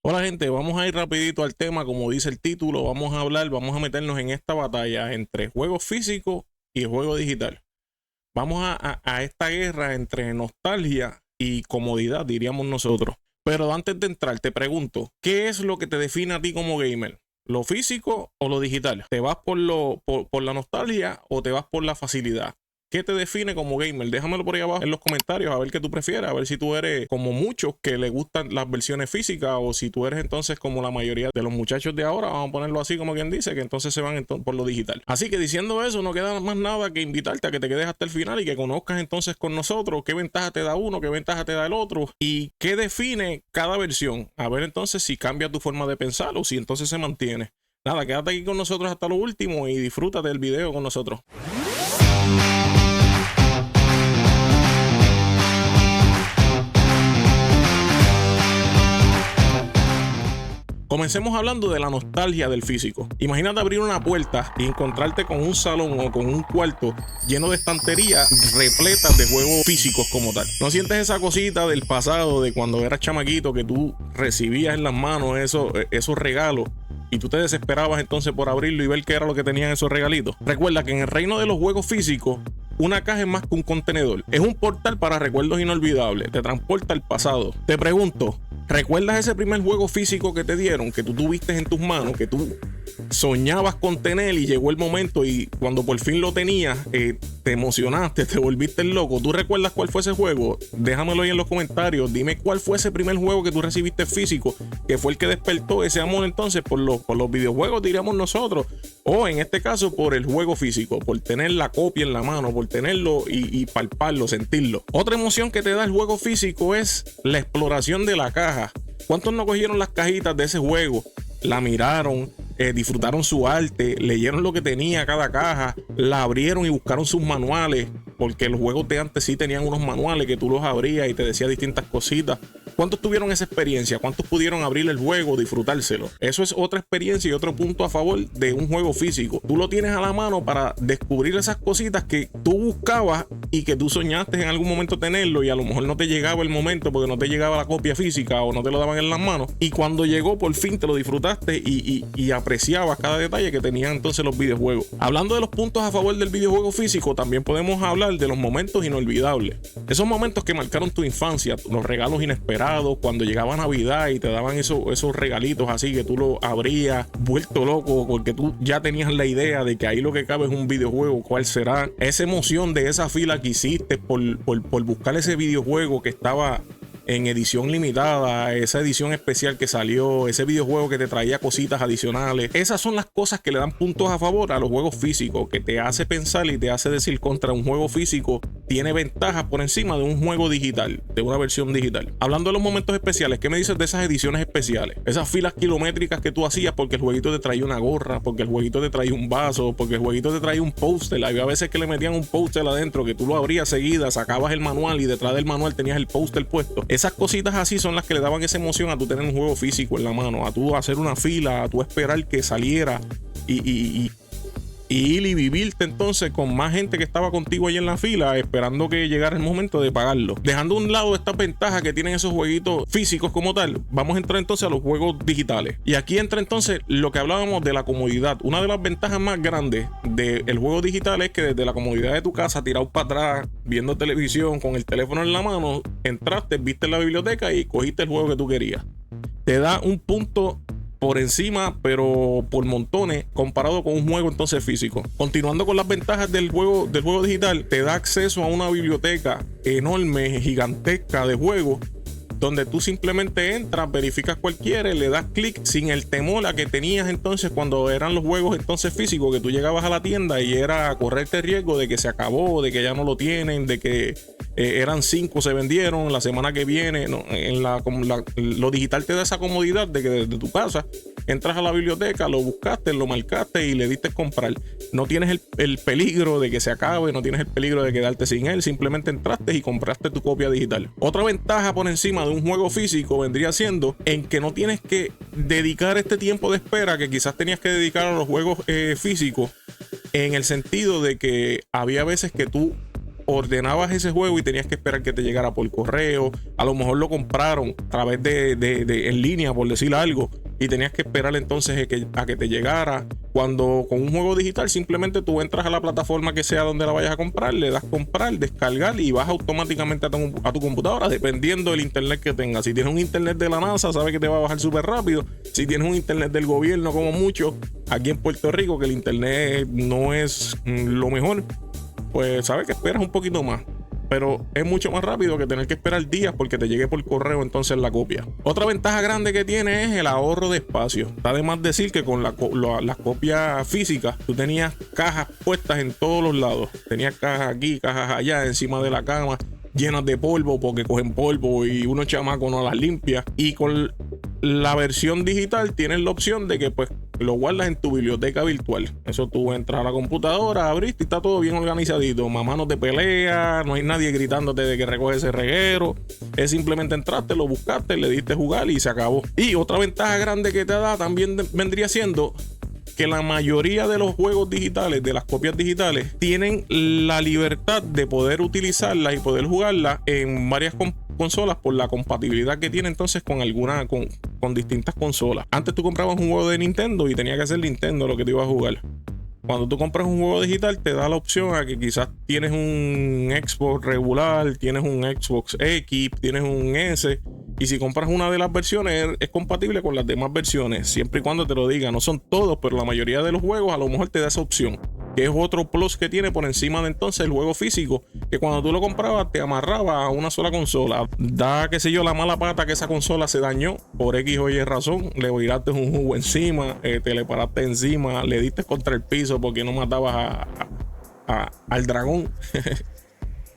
Hola gente, vamos a ir rapidito al tema, como dice el título, vamos a meternos en esta batalla entre juego físico y juego digital. Vamos a esta guerra entre nostalgia y comodidad, diríamos nosotros. Pero antes de entrar, te pregunto, ¿qué es lo que te define a ti como gamer? ¿Lo físico o lo digital? ¿Te vas por la nostalgia o te vas por la facilidad? ¿Qué te define como gamer? Déjamelo por ahí abajo en los comentarios a ver qué tú prefieres, a ver si tú eres como muchos que le gustan las versiones físicas o si tú eres entonces como la mayoría de los muchachos de ahora, vamos a ponerlo así como quien dice, que entonces se van por lo digital. Así que diciendo eso, no queda más nada que invitarte a que te quedes hasta el final y que conozcas entonces con nosotros qué ventaja te da uno, qué ventaja te da el otro y qué define cada versión. A ver entonces si cambia tu forma de pensar o si entonces se mantiene. Nada, quédate aquí con nosotros hasta lo último y disfrútate del video con nosotros. Comencemos hablando de la nostalgia del físico. Imagínate abrir una puerta y encontrarte con un salón o con un cuarto lleno de estanterías repletas de juegos físicos como tal. ¿No sientes esa cosita del pasado, de cuando eras chamaquito, que tú recibías en las manos esos regalos y tú te desesperabas entonces por abrirlo y ver qué era lo que tenían esos regalitos? Recuerda que en el reino de los juegos físicos, una caja es más que un contenedor. Es un portal para recuerdos inolvidables. Te transporta al pasado. Te pregunto, ¿recuerdas ese primer juego físico que te dieron, que tú tuviste en tus manos, que tú soñabas con tener y llegó el momento y cuando por fin lo tenías, te emocionaste, te volviste loco? ¿Tú recuerdas cuál fue ese juego? Déjamelo ahí en los comentarios. Dime cuál fue ese primer juego que tú recibiste físico, que fue el que despertó ese amor entonces por los videojuegos, diríamos nosotros. O en este caso por el juego físico, por tener la copia en la mano, por tenerlo y palparlo, sentirlo. Otra emoción que te da el juego físico es la exploración de la caja. ¿Cuántos no cogieron las cajitas de ese juego? La miraron, disfrutaron su arte, leyeron lo que tenía cada caja, la abrieron y buscaron sus manuales, porque los juegos de antes sí tenían unos manuales que tú los abrías y te decía distintas cositas. ¿Cuántos tuvieron esa experiencia? ¿Cuántos pudieron abrir el juego, disfrutárselo? Eso es otra experiencia y otro punto a favor de un juego físico. Tú lo tienes a la mano para descubrir esas cositas que tú buscabas y que tú soñaste en algún momento tenerlo y a lo mejor no te llegaba el momento porque no te llegaba la copia física o no te lo daban en las manos. Y cuando llegó, por fin te lo disfrutaste y apreciabas cada detalle que tenían entonces los videojuegos. Hablando de los puntos a favor del videojuego físico, también podemos hablar de los momentos inolvidables. Esos momentos que marcaron tu infancia, los regalos inesperados, cuando llegaba Navidad y te daban esos regalitos así que tú los abrías vuelto loco porque tú ya tenías la idea de que ahí lo que cabe es un videojuego. ¿Cuál será? Esa emoción de esa fila que hiciste por buscar ese videojuego que estaba en edición limitada, esa edición especial que salió, ese videojuego que te traía cositas adicionales. Esas son las cosas que le dan puntos a favor a los juegos físicos, que te hace pensar y te hace decir contra un juego físico tiene ventajas por encima de un juego digital, de una versión digital. Hablando de los momentos especiales, ¿qué me dices de esas ediciones especiales? Esas filas kilométricas que tú hacías porque el jueguito te traía una gorra, porque el jueguito te traía un vaso, porque el jueguito te traía un póster. Había veces que le metían un póster adentro que tú lo abrías seguida, sacabas el manual y detrás del manual tenías el póster puesto. Esas cositas así son las que le daban esa emoción a tú tener un juego físico en la mano, a tú hacer una fila, a tú esperar que saliera y ir y vivirte entonces con más gente que estaba contigo ahí en la fila esperando que llegara el momento de pagarlo. Dejando a un lado estas ventajas que tienen esos jueguitos físicos como tal, vamos a entrar entonces a los juegos digitales. Y aquí entra entonces lo que hablábamos de la comodidad. Una de las ventajas más grandes del juego digital es que desde la comodidad de tu casa, tirado para atrás, viendo televisión con el teléfono en la mano, entraste, viste la biblioteca y cogiste el juego que tú querías. Te da un punto por encima, pero por montones, comparado con un juego entonces físico. Continuando con las ventajas del juego digital, te da acceso a una biblioteca enorme, gigantesca de juegos, donde tú simplemente entras, verificas cualquiera, le das clic sin el temor a que tenías entonces cuando eran los juegos entonces físicos, que tú llegabas a la tienda y era correrte el riesgo de que se acabó, de que ya no lo tienen, de que eran 5, se vendieron la semana que viene. No, lo digital te da esa comodidad de que desde tu casa entras a la biblioteca, lo buscaste, lo marcaste y le diste comprar. No tienes el peligro de que se acabe, no tienes el peligro de quedarte sin él, simplemente entraste y compraste tu copia digital. Otra ventaja por encima de un juego físico vendría siendo en que no tienes que dedicar este tiempo de espera que quizás tenías que dedicar a los juegos físicos, en el sentido de que había veces que tú ordenabas ese juego y tenías que esperar que te llegara por correo. A lo mejor lo compraron a través de en línea, por decir algo, y tenías que esperar entonces a que te llegara. Cuando con un juego digital simplemente tú entras a la plataforma que sea donde la vayas a comprar, le das comprar, descargar y vas automáticamente a tu computadora, dependiendo del internet que tengas. Si tienes un internet de la NASA, sabes que te va a bajar súper rápido. Si tienes un internet del gobierno, como muchos aquí en Puerto Rico, que el internet no es lo mejor, pues sabes que esperas un poquito más. Pero es mucho más rápido que tener que esperar días porque te llegue por correo entonces la copia. Otra ventaja grande que tiene es el ahorro de espacio. Está de más decir que con las copias físicas tú tenías cajas puestas en todos los lados. Tenías cajas aquí, cajas allá, encima de la cama, llenas de polvo porque cogen polvo y uno chamaco no las limpia. Y con la versión digital tienes la opción de que pues lo guardas en tu biblioteca virtual. Eso tú entras a la computadora, abriste y está todo bien organizadito. Mamá no te pelea, no hay nadie gritándote de que recoge ese reguero. Es simplemente entraste, lo buscaste, le diste jugar y se acabó. Y otra ventaja grande que te da también vendría siendo que la mayoría de los juegos digitales, de las copias digitales, tienen la libertad de poder utilizarlas y poder jugarlas en varias consolas por la compatibilidad que tiene entonces con distintas consolas. Antes tú comprabas un juego de Nintendo y tenía que ser Nintendo lo que te iba a jugar. Cuando tú compras un juego digital te da la opción a que quizás tienes un Xbox regular, tienes un Xbox X, tienes un S, y si compras una de las versiones es compatible con las demás versiones, siempre y cuando te lo diga. No son todos, pero la mayoría de los juegos a lo mejor te da esa opción, que es otro plus que tiene por encima de entonces el juego físico, que cuando tú lo comprabas te amarraba a una sola consola. Da, qué sé yo, la mala pata que esa consola se dañó por X o Y razón, le viraste un jugo encima, te le paraste encima, le diste contra el piso porque no matabas al dragón.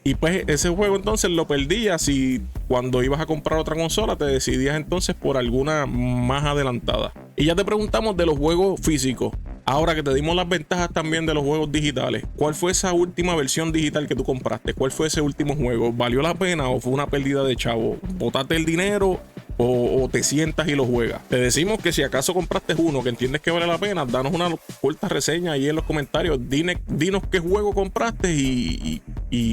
Y pues ese juego entonces lo perdías y cuando ibas a comprar otra consola te decidías entonces por alguna más adelantada. Y ya te preguntamos de los juegos físicos. Ahora que te dimos las ventajas también de los juegos digitales, ¿cuál fue esa última versión digital que tú compraste? ¿Cuál fue ese último juego? ¿Valió la pena o fue una pérdida de chavo? ¿Botaste el dinero o te sientas y lo juegas? Te decimos que si acaso compraste uno que entiendes que vale la pena, danos una corta reseña ahí en los comentarios. Dinos qué juego compraste y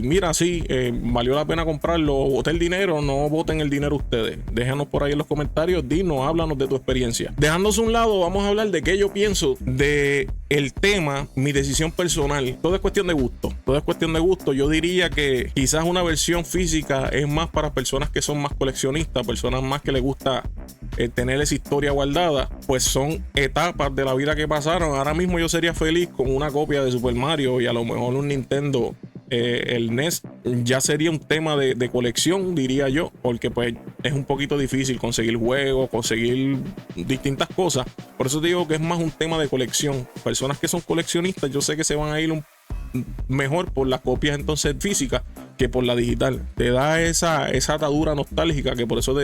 mira, sí, valió la pena comprarlo, boté el dinero, no boten el dinero ustedes. Déjanos por ahí en los comentarios, dinos, háblanos de tu experiencia. Dejándose un lado, vamos a hablar de qué yo pienso de el tema, mi decisión personal. Todo es cuestión de gusto. Todo es cuestión de gusto. Yo diría que quizás una versión física es más para personas que son más coleccionistas, personas más que les gusta tener esa historia guardada, pues son etapas de la vida que pasaron. Ahora mismo yo sería feliz con una copia de Super Mario y a lo mejor un Nintendo. El NES ya sería un tema de colección, diría yo, porque pues es un poquito difícil conseguir juegos, conseguir distintas cosas. Por eso te digo que es más un tema de colección. Personas que son coleccionistas, yo sé que se van a ir mejor por las copias entonces físicas que por la digital. Te da esa atadura nostálgica que por eso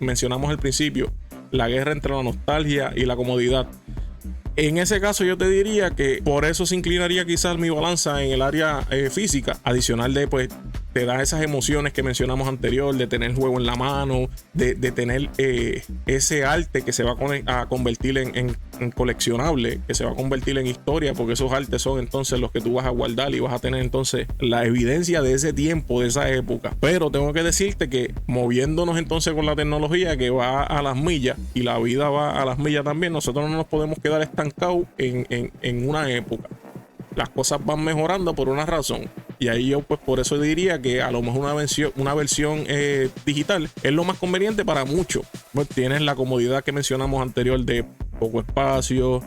mencionamos al principio, la guerra entre la nostalgia y la comodidad. En ese caso yo te diría que por eso se inclinaría quizás mi balanza en el área física, adicional de pues te da esas emociones que mencionamos anterior, de tener el juego en la mano, de tener ese arte que se va a convertir en coleccionable, que se va a convertir en historia, porque esos artes son entonces los que tú vas a guardar y vas a tener entonces la evidencia de ese tiempo, de esa época. Pero tengo que decirte que moviéndonos entonces con la tecnología que va a las millas y la vida va a las millas también, nosotros no nos podemos quedar estancados en una época. Las cosas van mejorando por una razón. Y ahí yo pues por eso diría que a lo mejor una versión digital es lo más conveniente para muchos. Pues tienes la comodidad que mencionamos anterior de poco espacio,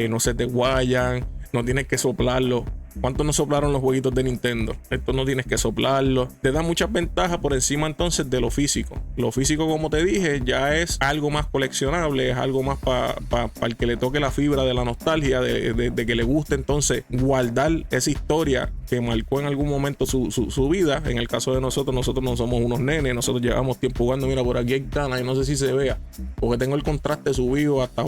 no se te guayan, no tienes que soplarlo. ¿Cuántos no soplaron los jueguitos de Nintendo? Esto no tienes que soplarlo. Te da muchas ventajas por encima entonces de lo físico. Lo físico, como te dije, ya es algo más coleccionable, es algo más para el que le toque la fibra de la nostalgia, de que le guste entonces guardar esa historia que marcó en algún momento su vida. En el caso de nosotros no somos unos nenes, nosotros llevamos tiempo jugando. Mira, por aquí hay canas y no sé si se vea, porque tengo el contraste subido hasta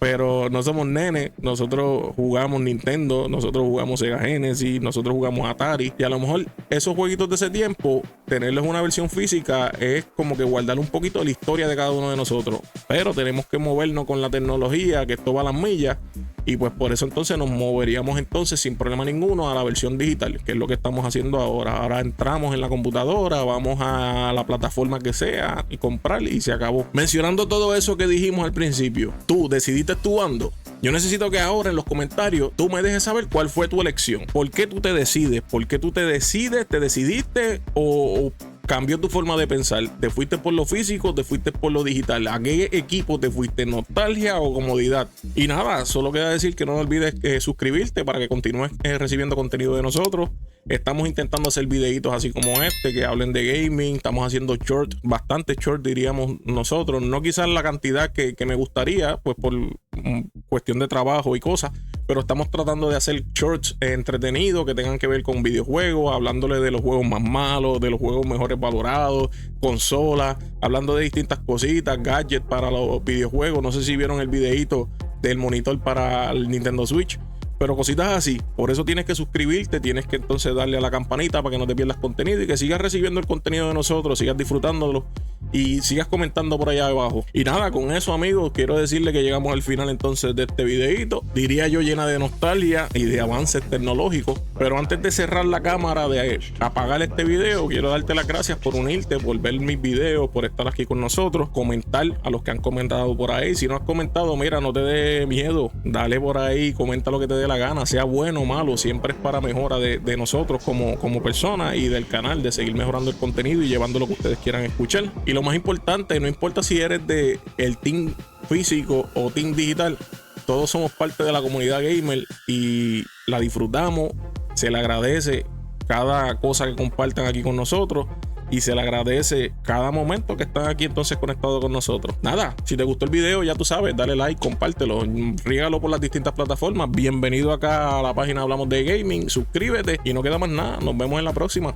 pero no somos nenes, nosotros jugamos Nintendo, nosotros jugamos Sega Genesis, nosotros jugamos Atari, y a lo mejor esos jueguitos de ese tiempo, tenerlos en una versión física es como que guardar un poquito de la historia de cada uno de nosotros. Pero tenemos que movernos con la tecnología, que esto va a las millas, y pues por eso entonces nos moveríamos entonces sin problema ninguno a la versión digital, que es lo que estamos haciendo ahora. Ahora entramos en la computadora, vamos a la plataforma que sea y comprar y se acabó. Mencionando todo eso que dijimos al principio, tú decidiste tu bando. Yo necesito que ahora en los comentarios tú me dejes saber cuál fue tu elección. ¿Por qué tú te decides? ¿Por qué tú te decides? ¿Te decidiste o cambió tu forma de pensar? ¿Te fuiste por lo físico? ¿Te fuiste por lo digital? ¿A qué equipo te fuiste? ¿Nostalgia o comodidad? Y nada, solo queda decir que no olvides suscribirte para que continúes recibiendo contenido de nosotros. Estamos intentando hacer videitos así como este que hablen de gaming. Estamos haciendo short, bastante short diríamos nosotros. No quizás la cantidad que me gustaría, pues por cuestión de trabajo y cosas, pero estamos tratando de hacer shorts entretenidos que tengan que ver con videojuegos, hablándole de los juegos más malos, de los juegos mejores valorados, consolas, hablando de distintas cositas, gadgets para los videojuegos. No sé si vieron el videito del monitor para el Nintendo Switch, pero cositas así. Por eso tienes que suscribirte, tienes que entonces darle a la campanita para que no te pierdas contenido y que sigas recibiendo el contenido de nosotros, sigas disfrutándolo y sigas comentando por allá abajo. Y nada, con eso amigos, quiero decirle que llegamos al final entonces de este videito, diría yo llena de nostalgia y de avances tecnológicos. Pero antes de cerrar la cámara, de apagar este video, quiero darte las gracias por unirte, por ver mis videos, por estar aquí con nosotros, comentar a los que han comentado por ahí. Si no has comentado, mira, no te dé miedo, dale por ahí, comenta lo que te dé la gana, sea bueno o malo, siempre es para mejora de nosotros como personas y del canal, de seguir mejorando el contenido y llevando lo que ustedes quieran escuchar. Y lo más importante, no importa si eres de el team físico o team digital, todos somos parte de la comunidad gamer y la disfrutamos. Se le agradece cada cosa que compartan aquí con nosotros y se le agradece cada momento que están aquí entonces conectados con nosotros. Nada, si te gustó el video, ya tú sabes, dale like, compártelo, rígalo por las distintas plataformas. Bienvenido acá a la página Hablamos de Gaming, suscríbete y no queda más nada. Nos vemos en la próxima.